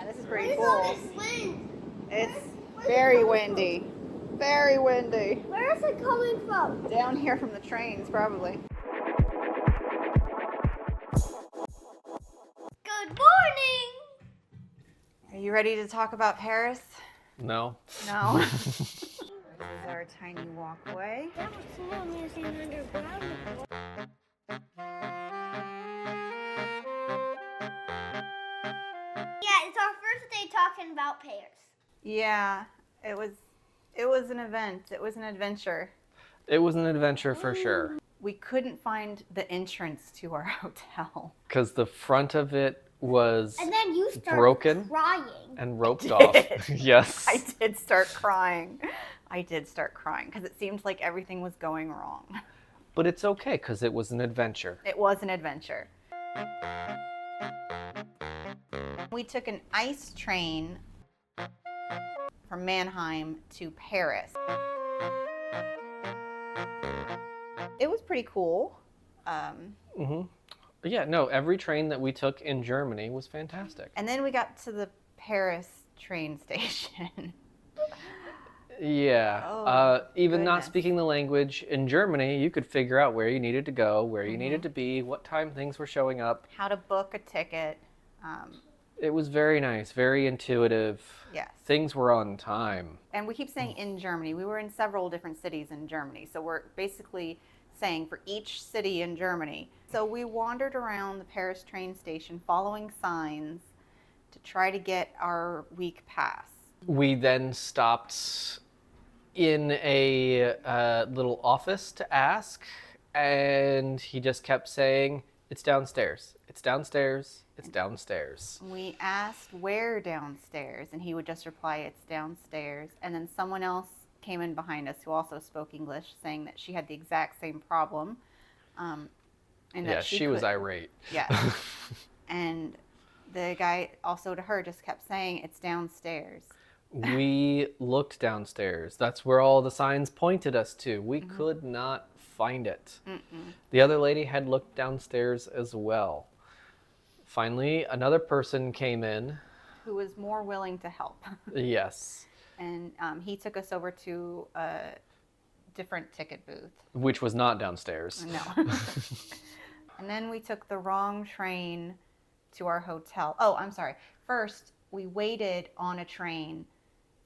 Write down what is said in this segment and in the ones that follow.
Yeah, this is pretty Where's all cool. this wind? It's very windy. Very windy. Where is it coming from? Down here from the trains, probably. Good morning! Are you ready to talk about Paris? No. No. This is our tiny walkway. That was Louvre Museum underground. Yeah, it's our first day talking about Paris. Yeah, it was an event. It was an adventure. It was an adventure for sure. We couldn't find the entrance to our hotel. Because the front of it was And then you started broken crying. and roped off. Yes. I did start crying because it seemed like everything was going wrong. But it's okay because it was an adventure. It was an adventure. We took an ice train from Mannheim to Paris. It was pretty cool. Yeah, no, every train that we took in Germany was fantastic. And then we got to the Paris train station. Yeah. Oh, even not goodness. speaking the language, in Germany, you could figure out where you needed to go, where you needed to be, what time things were showing up. How to book a ticket. It was very nice, very intuitive. Yes. Things were on time. And we keep saying in Germany. We were in several different cities in Germany. So we're basically saying for each city in Germany. So we wandered around the Paris train station following signs to try to get our week pass. We then stopped in a little office to ask, and he just kept saying, "It's downstairs. It's downstairs. It's downstairs." We asked where downstairs, and he would just reply, "It's downstairs." And then someone else came in behind us who also spoke English, saying that she had the exact same problem. And that Yeah, she was could- irate. Yes. And the guy also to her just kept saying, "It's downstairs." We looked downstairs. That's where all the signs pointed us to. We could not find it. The other lady had looked downstairs as well. Finally, another person came in. Who was more willing to help. Yes. And he took us over to a different ticket booth. Which was not downstairs. No. And then we took the wrong train to our hotel. Oh, I'm sorry. First, we waited on a train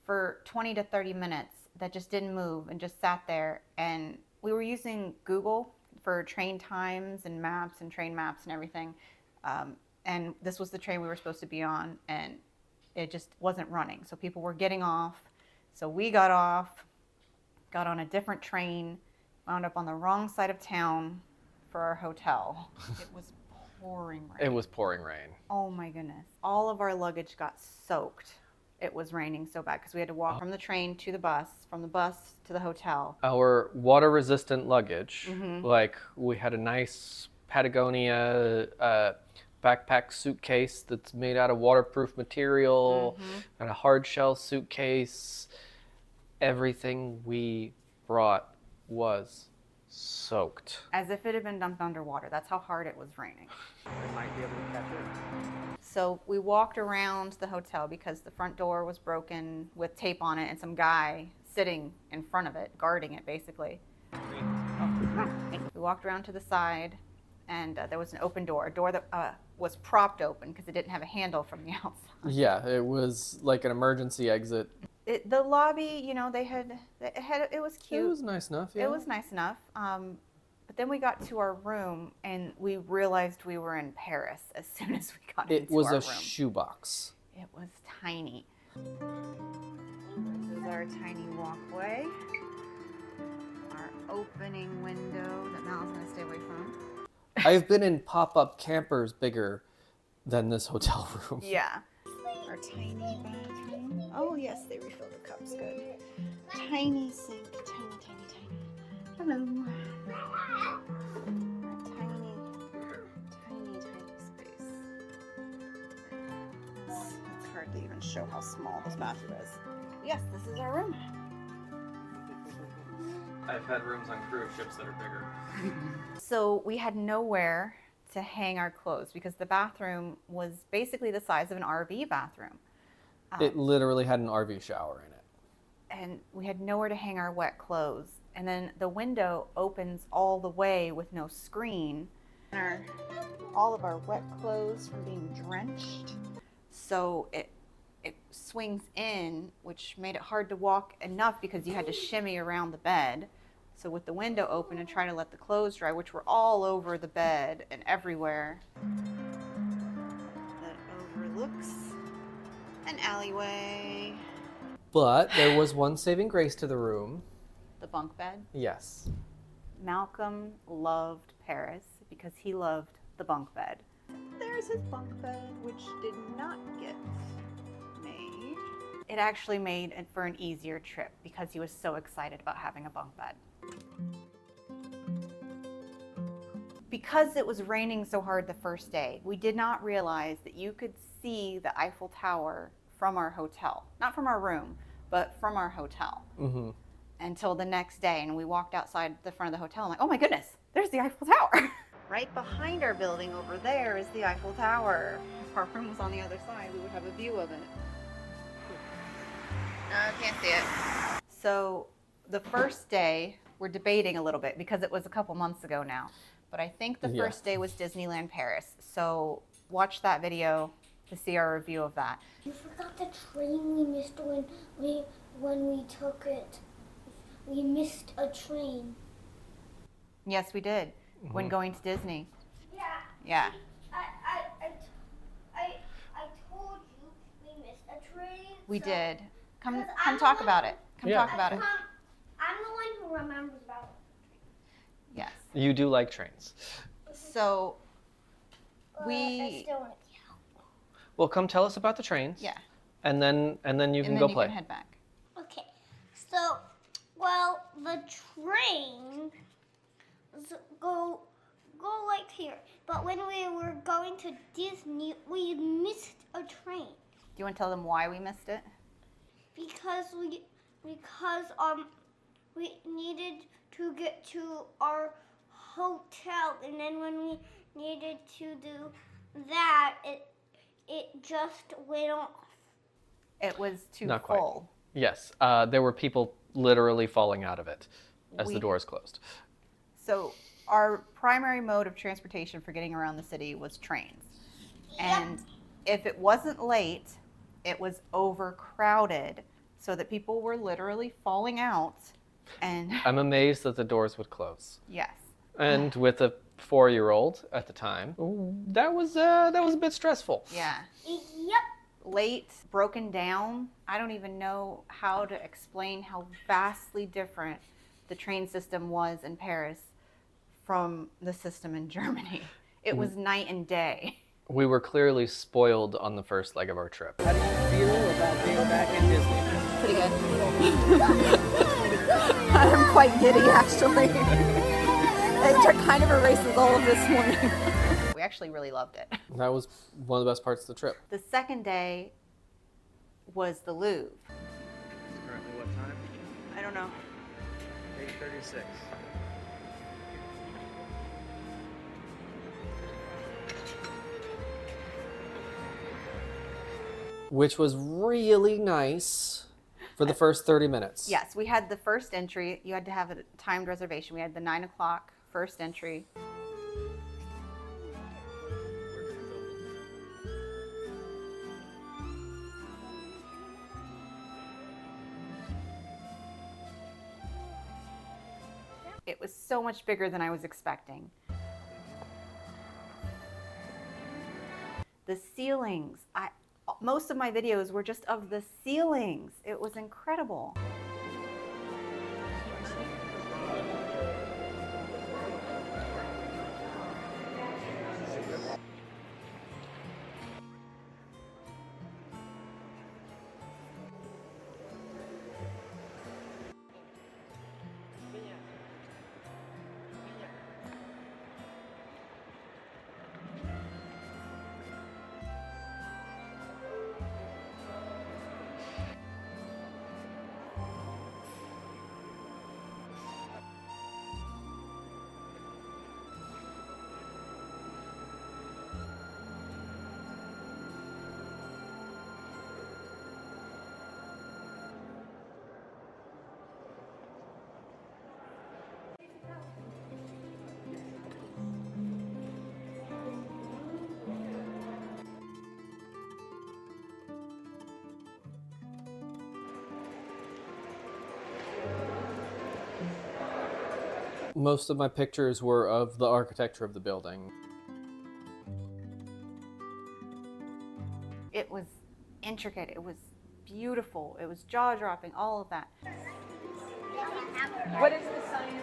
for 20 to 30 minutes that just didn't move and just sat there. And we were using Google for train times and maps and train maps and everything. And this was the train we were supposed to be on, and it just wasn't running. So people were getting off. So we got off, got on a different train, wound up on the wrong side of town for our hotel. It was pouring rain. It was pouring rain. Oh my goodness. All of our luggage got soaked. It was raining so bad because we had to walk from the train to the bus, from the bus to the hotel. Our water-resistant luggage, like we had a nice Patagonia backpack suitcase that's made out of waterproof material, and a hard shell suitcase. Everything we brought was soaked. As if it had been dumped underwater. That's how hard it was raining. I might be able to catch it. So we walked around the hotel because the front door was broken with tape on it and some guy sitting in front of it, guarding it basically. We walked around to the side, and there was an open door, a door that was propped open because it didn't have a handle from the outside. Yeah, it was like an emergency exit. The lobby, you know, it was cute. It was nice enough, yeah. It was nice enough. But then we got to our room and we realized we were in Paris as soon as we got into It was our a room. shoebox. It was tiny. This is our tiny walkway. Our opening window that Mal's going to stay away from. I've been in pop-up campers bigger than this hotel room. Yeah. Our tiny bathroom. Oh, yes, they refilled the cups. Good. Tiny sink. Tiny. Hello. Our tiny space. It's hard to even show how small this bathroom is. Yes, this is our room. I've had rooms on cruise ships that are bigger. So we had nowhere to hang our clothes because the bathroom was basically the size of an RV bathroom. It literally had an RV shower in it. And we had nowhere to hang our wet clothes. And then the window opens all the way with no screen. All of our wet clothes from being drenched. So it swings in, which made it hard to walk enough because you had to shimmy around the bed. So with the window open and try to let the clothes dry, which were all over the bed and everywhere. That overlooks an alleyway. But there was one saving grace to the room. The bunk bed. Yes. Malcolm loved Paris because he loved the bunk bed. There's his bunk bed, which did not get made. It actually made it for an easier trip because he was so excited about having a bunk bed. Because it was raining so hard the first day, we did not realize that you could see the Eiffel Tower from our hotel. Not from our room, but from our hotel. Mm-hmm. Until the next day, and we walked outside the front of the hotel. I'm like, oh my goodness, there's the Eiffel Tower. Right behind our building over there is the Eiffel Tower. If our room was on the other side, we would have a view of it. No, I can't see it. So the first day, we're debating a little bit because it was a couple months ago now. But I think the first day was Disneyland Paris. So watch that video to see our review of that. You forgot the train we missed when we took it. We missed a train. Yes, we did. When going to Disney. Yeah. Yeah. I told you we missed a train. We did. Come 'Cause I'm talk the about one- it. Come talk about it. I'm the one who remembers about it. Yes. You do like trains. So I we still want to. Well, come tell us about the trains. yeah. And then you can And go then you play. can head back. Okay, so, well, the train go like here. But when we were going to Disney, we missed a train Do you want to tell them why we missed it? because we needed to get to our hotel, and then when we needed to do that, it just went off. It was too Not quite. full. Yes. There were people literally falling out of it as the We- doors closed. So our primary mode of transportation for getting around the city was trains. And if it wasn't late, it was overcrowded so that people were literally falling out. And I'm amazed that the doors would close. yes. And with a 4-year-old at the time, that was a bit stressful. Yeah. Yep. Late, broken down. I don't even know how to explain how vastly different the train system was in Paris from the system in Germany. It was night and day. We were clearly spoiled on the first leg of our trip. How do you feel about being back in Disney? Pretty good. I'm quite giddy, actually. It kind of erases all of this morning. We actually really loved it. That was one of the best parts of the trip. The second day was the Louvre. It's currently what time? I don't know. 8:36. Which was really nice for the first 30 minutes. Yes, we had the first entry. You had to have a timed reservation. We had the 9 o'clock first entry. It was so much bigger than I was expecting. The ceilings, most of my videos were just of the ceilings. It was incredible. Most of my pictures were of the architecture of the building. It was intricate. It was beautiful. It was jaw-dropping, all of that. What is the sign?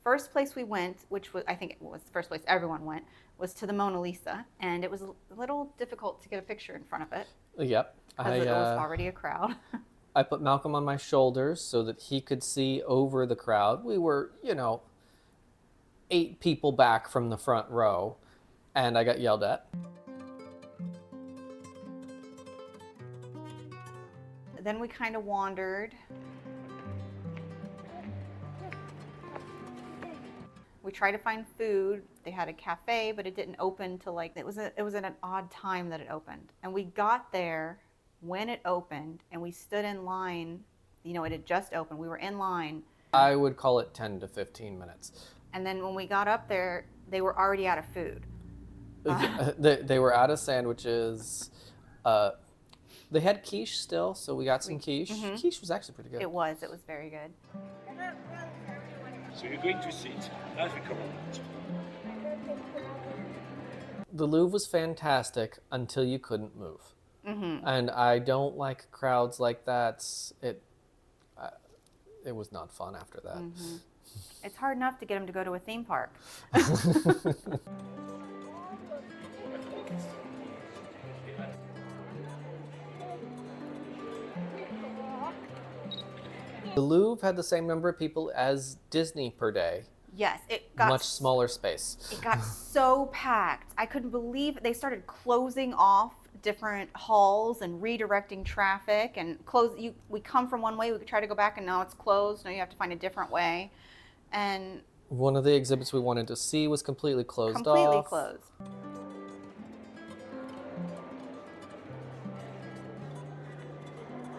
First place we went, which was, I think it was the first place everyone went, was to the Mona Lisa, and it was a little difficult to get a picture in front of it Yep. because it was already a crowd. I put Malcolm on my shoulders so that he could see over the crowd. We were, 8 people back from the front row, and I got yelled at. Then we kind of wandered. We tried to find food. They had a cafe, but it didn't open till it was at an odd time that it opened. And we got there when it opened, and we stood in line. It had just opened. We were in line. I would call it 10 to 15 minutes. And then when we got up there, they were already out of food. They were out of sandwiches. They had quiche still, so we got some quiche. Mm-hmm. Quiche was actually pretty good. It was very good. So you're going to sit as we come on. The Louvre was fantastic until you couldn't move. Mm-hmm. And I don't like crowds like that. It was not fun after that. Mm-hmm. It's hard enough to get them to go to a theme park. The Louvre had the same number of people as Disney per day. Yes, it got Much smaller space. It got so packed. I couldn't believe it. They started closing off different halls and redirecting traffic and we come from one way, we could try to go back and now it's closed. Now you have to find a different way. And one of the exhibits we wanted to see was completely closed off. Completely closed.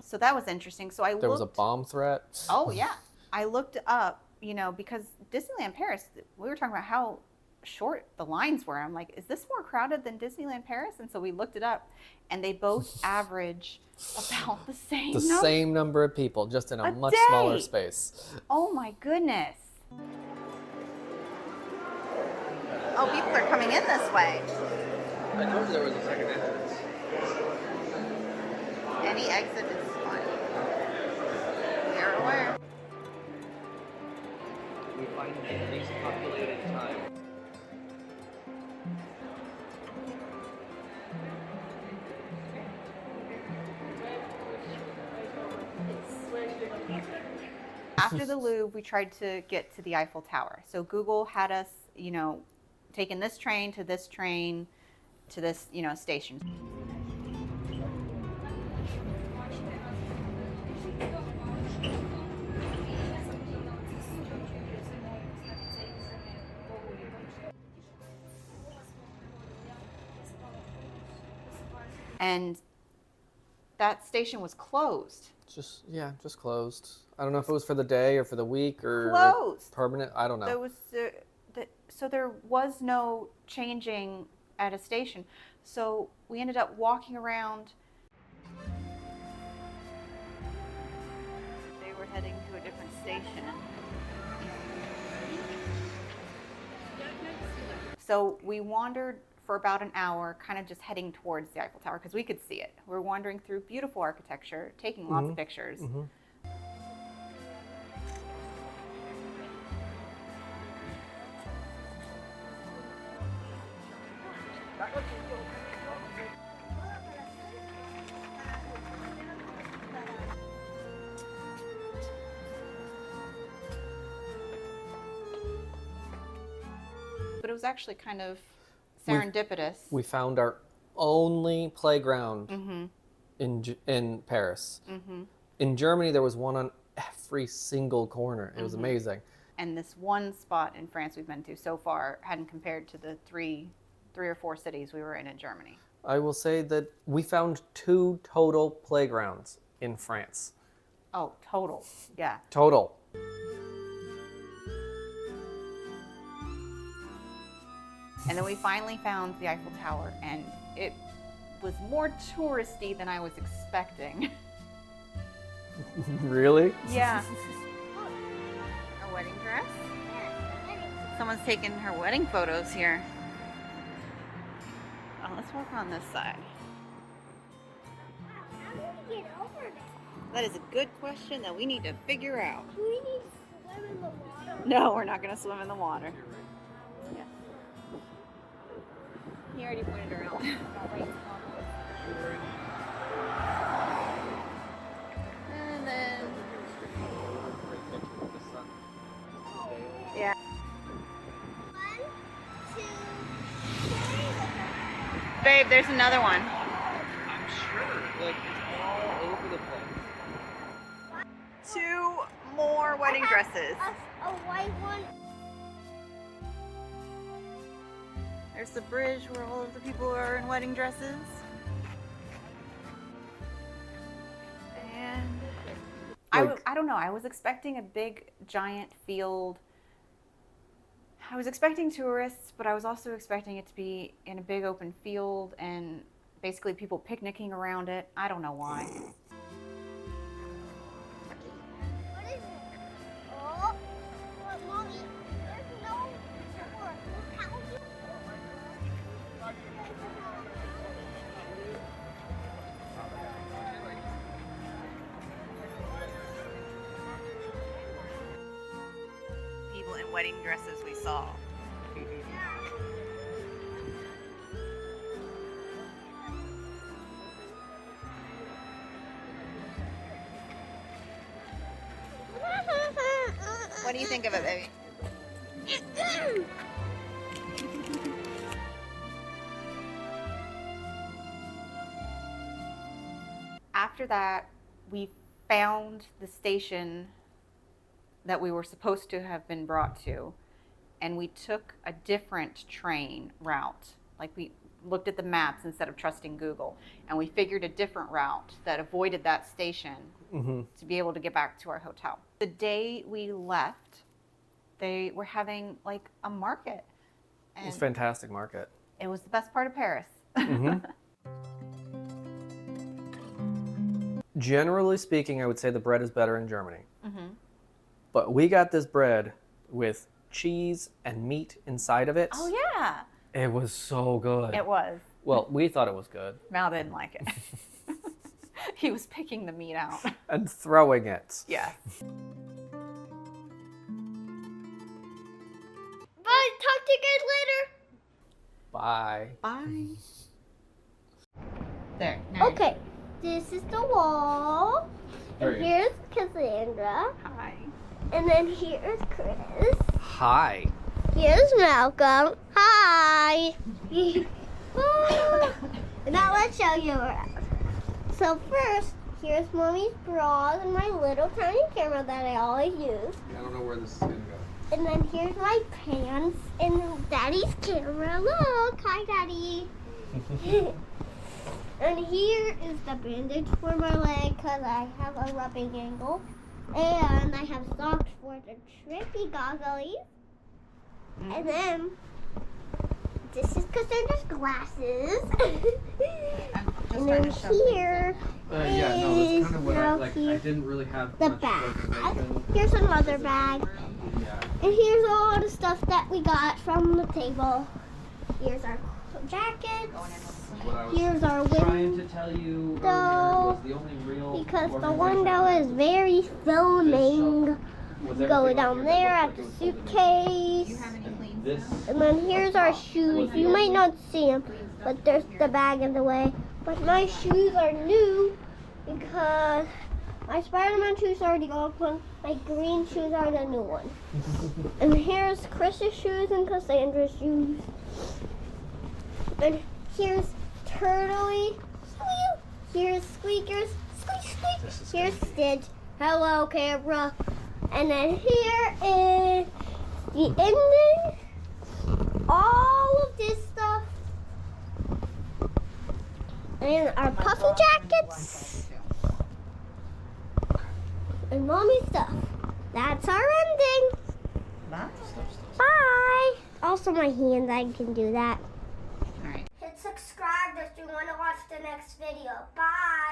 So that was interesting. So There was a bomb threat. Oh yeah. I looked up, because Disneyland Paris, we were talking about how short the lines were. I'm like, is this more crowded than Disneyland Paris? And so we looked it up, and they both average about the same The number. same number of people, just in a much day. smaller space. Oh my goodness. Oh, people are coming in this way. I told you there was a second entrance. Any exit is fine. We are aware. We find the least populated time. After the Louvre, we tried to get to the Eiffel Tower. So Google had us, taking this train to this station. And that station was closed. Just closed. I don't know if it was for the day or for the week or Closed. permanent. I don't know. There was so there was no changing at a station. So we ended up walking around. They were heading to a different station. So we wandered for about an hour, kind of just heading towards the Eiffel Tower because we could see it. We're wandering through beautiful architecture, taking lots of pictures. Mm-hmm. But it was actually kind of serendipitous. We found our only playground in Paris. Mm-hmm. In Germany, there was one on every single corner. It was amazing. And this one spot in France we've been to so far hadn't compared to the three or four cities we were in Germany. I will say that we found 2 total playgrounds in France. Oh, total. Yeah. Total. And then we finally found the Eiffel Tower, and was more touristy than I was expecting. Really? Yeah. A wedding dress? Someone's taking her wedding photos here. Oh, let's walk on this side. How do we get over there? That is a good question that we need to figure out. Do we need to swim in the water? No, we're not going to swim in the water. Yeah. He already pointed her out. And then, yeah. 1, 2, 3. Babe, there's another one. I'm sure. Like, it's all over the place. 2 more wedding dresses. A white one. There's the bridge where all of the people are in wedding dresses. And I don't know. I was expecting a big, giant field. I was expecting tourists, but I was also expecting it to be in a big open field and basically people picnicking around it. I don't know why. What is it? Oh, what, Mommy? There's no door. Look how you. People in wedding dresses we saw. What do you think of it, baby? After that, we found the station that we were supposed to have been brought to, and we took a different train route. Like, we looked at the maps instead of trusting Google, and we figured a different route that avoided that station to be able to get back to our hotel. The day we left, they were having like a market. It was a fantastic market. It was the best part of Paris. Generally speaking, I would say the bread is better in Germany. But we got this bread with cheese and meat inside of it. Oh yeah, It was so good. it was. Well, we thought it was good. Mal didn't like it. He was picking the meat out. And throwing it. Yeah. Bye. Talk to you guys later. Bye. Bye. There. Now Okay, this is the wall. And Very here's Cassandra. Hi. And then here's Chris. Hi. Here's Malcolm. Hi. Now let's show you around. So first, here's Mommy's bras and my little tiny camera that I always use. I don't know where this is going to go. And then here's my pants and Daddy's camera. Look, hi Daddy. And here is the bandage for my leg because I have a rubbing ankle. And I have socks for the trippy goggles. And then this is Cassandra's glasses. And then here is I didn't really have the much bag. organization. Here's another bag. Yeah. And here's all the stuff that we got from the table. Here's our jackets. What I was Here's our trying window to tell you earlier So, was the only real because the organization window is very filming. was Go everything down on there here at that the looked like it was holding suitcase. And this And then here's our shoes. You might not see them, but there's the bag in the way. But my shoes are new because my Spider-Man shoes are the old one. My green shoes are the new one. And here's Chris's shoes and Cassandra's shoes. And here's Turtley. Squeal. Here's Squeakers. Squeak, squeak. Here's Stitch. Hello, camera. And then here is the ending. All of this stuff. And our puffy jackets. And Mommy's stuff. That's our ending. Bye. Also my hands, I can do that. All right. Hit subscribe this, you want to watch the next video. Bye.